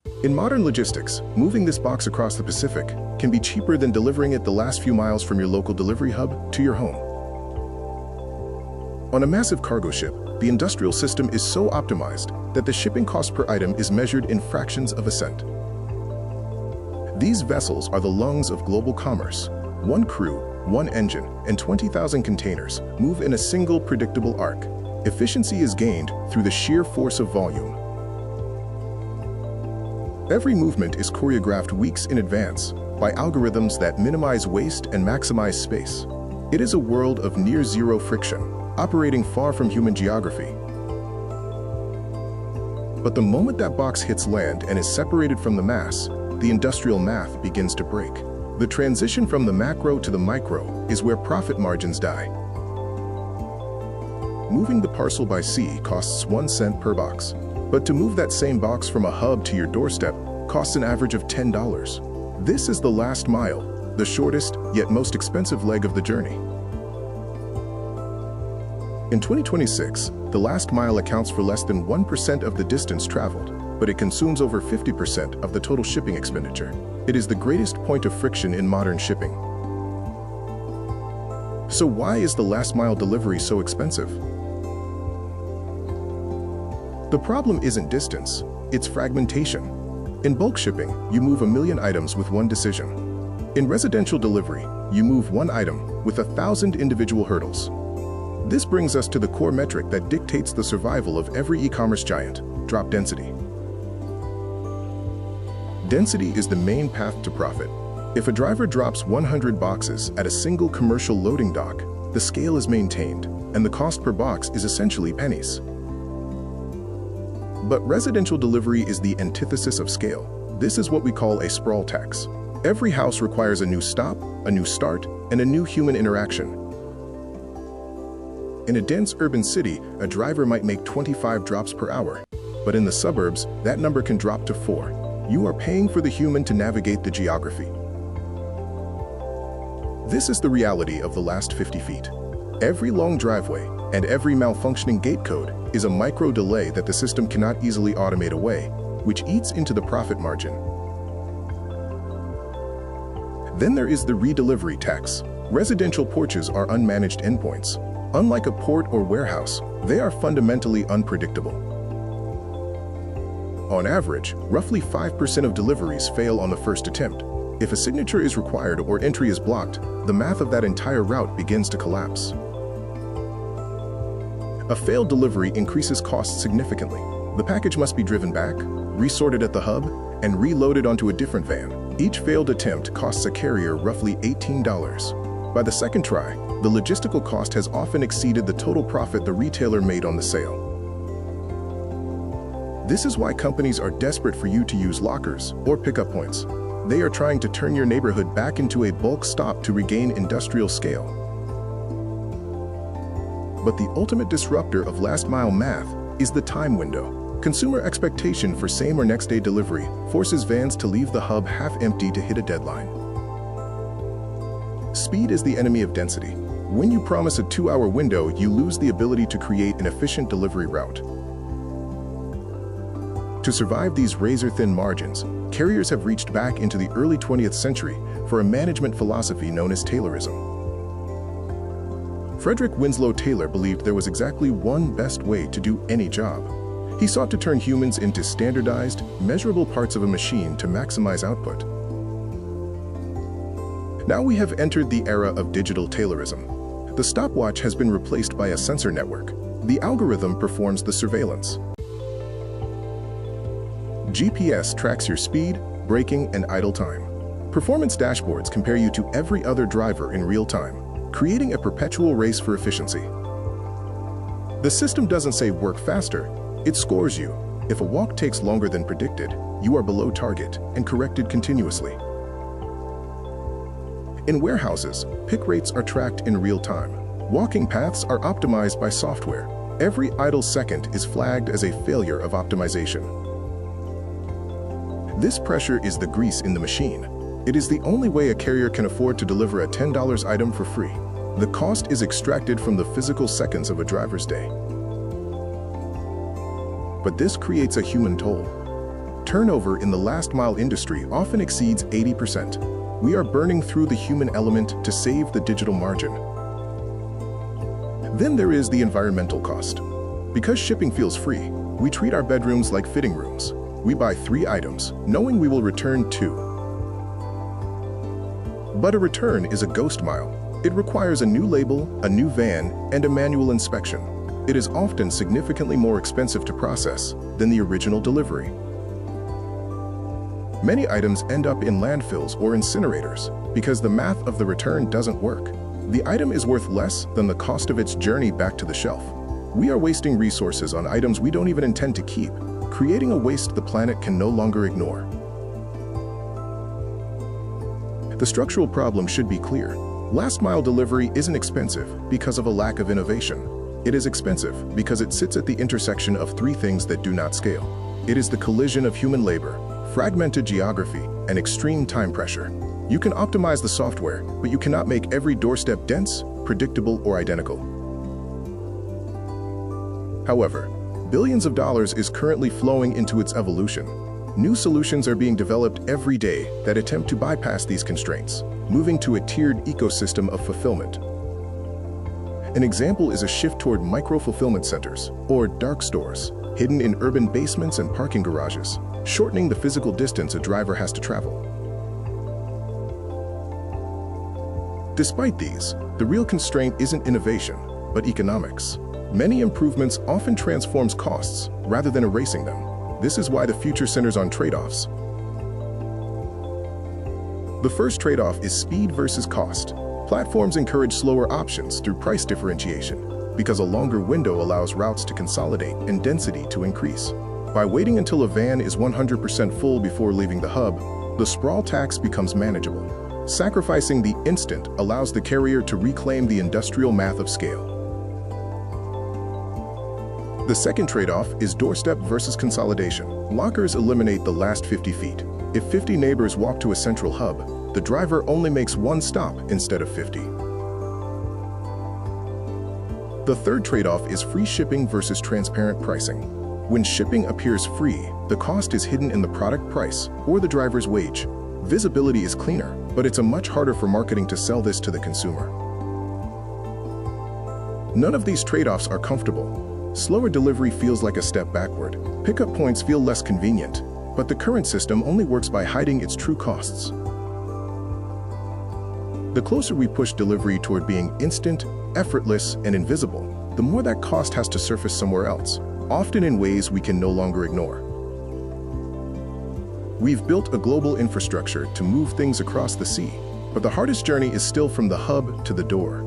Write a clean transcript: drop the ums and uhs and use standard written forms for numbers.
In modern logistics, moving this box across the Pacific can be cheaper than delivering it the last few miles from your local delivery hub to your home. On a massive cargo ship, the industrial system is so optimized that the shipping cost per item is measured in fractions of a cent. These vessels are the lungs of global commerce. One crew, one engine, and 20,000 containers move in a single predictable arc. Efficiency is gained through the sheer force of volume. Every movement is choreographed weeks in advance by algorithms that minimize waste and maximize space. It is a world of near-zero friction, operating far from human geography. But the moment that box hits land and is separated from the mass, the industrial math begins to break. The transition from the macro to the micro is where profit margins die. Moving the parcel by sea costs 1 cent per box. But to move that same box from a hub to your doorstep costs an average of $10. This is the last mile, the shortest yet most expensive leg of the journey. In 2026, the last mile accounts for less than 1% of the distance traveled, but it consumes over 50% of the total shipping expenditure. It is the greatest point of friction in modern shipping. So why is the last mile delivery so expensive? The problem isn't distance, it's fragmentation. In bulk shipping, you move 1 million items with one decision. In residential delivery, you move one item with 1,000 individual hurdles. This brings us to the core metric that dictates the survival of every e-commerce giant: drop density. Density is the main path to profit. If a driver drops 100 boxes at a single commercial loading dock, the scale is maintained, and the cost per box is essentially pennies. But residential delivery is the antithesis of scale. This is what we call a sprawl tax. Every house requires a new stop, a new start, and a new human interaction. In a dense urban city, a driver might make 25 drops per hour. But in the suburbs, that number can drop to 4. You are paying for the human to navigate the geography. This is the reality of the last 50 feet. Every long driveway and every malfunctioning gate code is a micro delay that the system cannot easily automate away, which eats into the profit margin. Then there is the redelivery tax. Residential porches are unmanaged endpoints. Unlike a port or warehouse, they are fundamentally unpredictable. On average, roughly 5% of deliveries fail on the first attempt. If a signature is required or entry is blocked, the math of that entire route begins to collapse. A failed delivery increases costs significantly. The package must be driven back, resorted at the hub, and reloaded onto a different van. Each failed attempt costs a carrier roughly $18. By the second try, the logistical cost has often exceeded the total profit the retailer made on the sale. This is why companies are desperate for you to use lockers or pickup points. They are trying to turn your neighborhood back into a bulk stop to regain industrial scale. But the ultimate disruptor of last-mile math is the time window. Consumer expectation for same or next-day delivery forces vans to leave the hub half-empty to hit a deadline. Speed is the enemy of density. When you promise a 2-hour window, you lose the ability to create an efficient delivery route. To survive these razor-thin margins, carriers have reached back into the early 20th century for a management philosophy known as Taylorism. Frederick Winslow Taylor believed there was exactly one best way to do any job. He sought to turn humans into standardized, measurable parts of a machine to maximize output. Now we have entered the era of digital Taylorism. The stopwatch has been replaced by a sensor network. The algorithm performs the surveillance. GPS tracks your speed, braking, and idle time. Performance dashboards compare you to every other driver in real time, creating a perpetual race for efficiency. The system doesn't say work faster, it scores you. If a walk takes longer than predicted, you are below target and corrected continuously. In warehouses, pick rates are tracked in real time. Walking paths are optimized by software. Every idle second is flagged as a failure of optimization. This pressure is the grease in the machine. It is the only way a carrier can afford to deliver a $10 item for free. The cost is extracted from the physical seconds of a driver's day. But this creates a human toll. Turnover in the last-mile industry often exceeds 80%. We are burning through the human element to save the digital margin. Then there is the environmental cost. Because shipping feels free, we treat our bedrooms like fitting rooms. We buy 3 items, knowing we will return 2. But a return is a ghost mile. It requires a new label, a new van, and a manual inspection. It is often significantly more expensive to process than the original delivery. Many items end up in landfills or incinerators because the math of the return doesn't work. The item is worth less than the cost of its journey back to the shelf. We are wasting resources on items we don't even intend to keep, creating a waste the planet can no longer ignore. The structural problem should be clear. Last-mile delivery isn't expensive because of a lack of innovation. It is expensive because it sits at the intersection of 3 things that do not scale. It is the collision of human labor, fragmented geography, and extreme time pressure. You can optimize the software, but you cannot make every doorstep dense, predictable, or identical. However, billions of dollars is currently flowing into its evolution. New solutions are being developed every day that attempt to bypass these constraints, moving to a tiered ecosystem of fulfillment. An example is a shift toward micro-fulfillment centers, or dark stores, hidden in urban basements and parking garages, shortening the physical distance a driver has to travel. Despite these, the real constraint isn't innovation, but economics. Many improvements often transforms costs rather than erasing them. This is why the future centers on trade-offs. The first trade-off is speed versus cost. Platforms encourage slower options through price differentiation because a longer window allows routes to consolidate and density to increase. By waiting until a van is 100% full before leaving the hub, the sprawl tax becomes manageable. Sacrificing the instant allows the carrier to reclaim the industrial math of scale. The second trade-off is doorstep versus consolidation. Lockers eliminate the last 50 feet. If 50 neighbors walk to a central hub, the driver only makes 1 stop instead of 50. The third trade-off is free shipping versus transparent pricing. When shipping appears free, the cost is hidden in the product price or the driver's wage. Visibility is cleaner, but it's much harder for marketing to sell this to the consumer. None of these trade-offs are comfortable. Slower delivery feels like a step backward. Pickup points feel less convenient, but the current system only works by hiding its true costs. The closer we push delivery toward being instant, effortless, and invisible, the more that cost has to surface somewhere else, often in ways we can no longer ignore. We've built a global infrastructure to move things across the sea, but the hardest journey is still from the hub to the door.